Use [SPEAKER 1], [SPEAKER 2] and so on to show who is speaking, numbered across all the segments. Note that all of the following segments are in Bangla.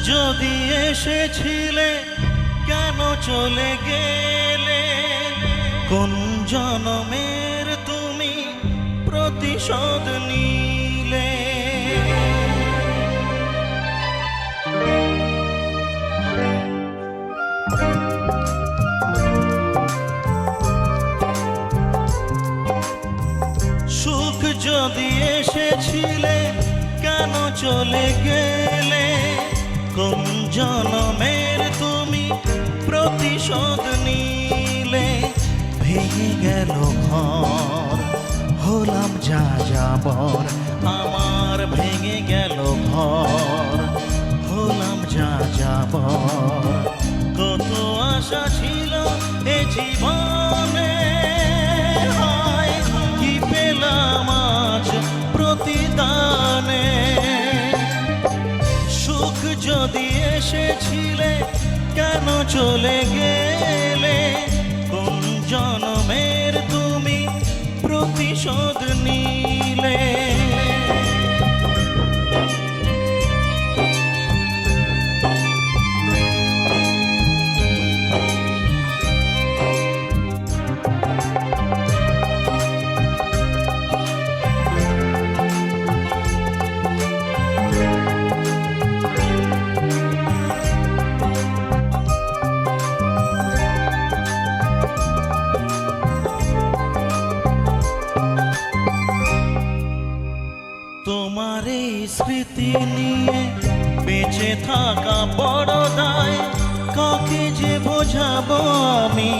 [SPEAKER 1] যদি এসেছিলে কেন চলে গেলে? কোন জনমের তুমি প্রতিশোধ নিলে? সুখ যদি এসেছিলে কেন চলে গেলে? কোন জনমের তুমি প্রতিশোধ নিলে? ভেঙে গেল ঘর, হলাম যা যাবর। আমার ভেঙে গেল ঘর, হলাম যা যাবর। কত আশা ছিল এ জীবনে, হায় কি পেলাম আজ প্রতিদানে। সুখ যদি এসেছিলে কেন চলে গেলে? কোন জনমের তুমি প্রতিশোধ নিলে? তোমার এই স্মৃতি নিয়ে বেঁচে থাকা বড় দায়। কাকে যে বোঝাবো আমি,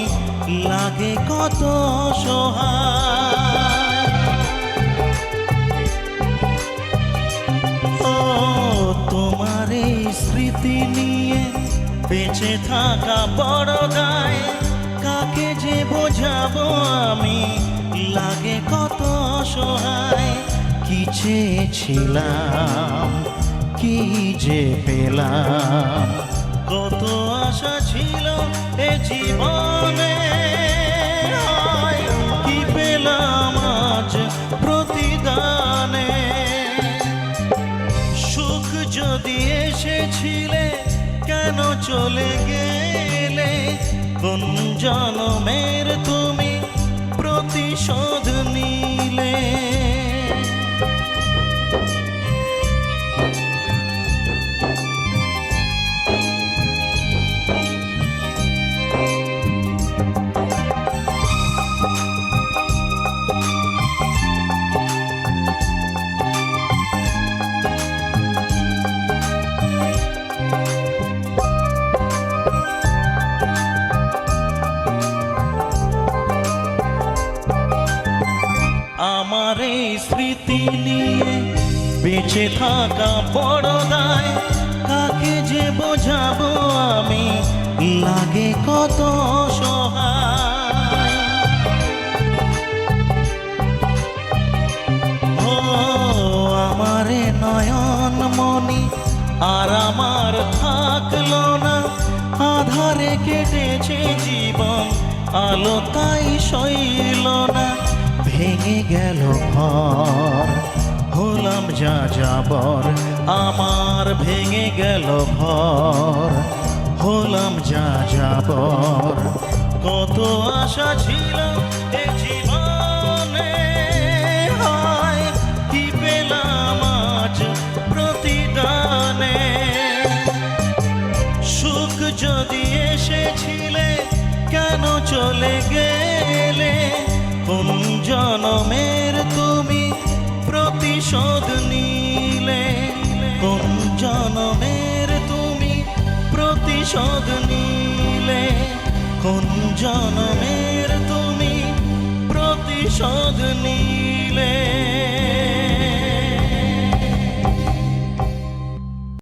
[SPEAKER 1] লাগে কত অসহায়। ও তোমার এই স্মৃতি নিয়ে বেঁচে থাকা বড় দায়। কাকে যে বোঝাবো আমি, লাগে কত অসহায়। কি চেয়েছিলাম, কি যে পেলাম। কত আশা ছিল এ জীবনে, হায় কি পেলাম আজ প্রতিদানে। সুখ যদি এসেছিলে কেন চলে গেলে? কোন জনমের তুমি প্রতিশোধ নিলে? আমার এই স্মৃতি নিয়ে বেঁচে থাকা বড় দায়। কাকে যে বোঝাবো আমি, লাগে কত অসহায়। ও আমার নয়ন মনি আর আমার থাকলো না। আধারে কেটেছে জীবন, আলো তাই সইল না। ভেঙে গেল ঘর, হলাম যা যাবর। আমার ভেঙে গেল ঘর, হলাম যা যাবর। কত আশা ছিল এ জীবনে, হায় কি পেলাম আজ প্রতিদানে। সুখ যদি এসেছিলে কেন চলে গেলে? কোন জনমের তুমি প্রতিশোধ নিলে? কোন জনমের তুমি প্রতিশোধ নিলে? কোন জনমের তুমি প্রতিশোধ নিলে?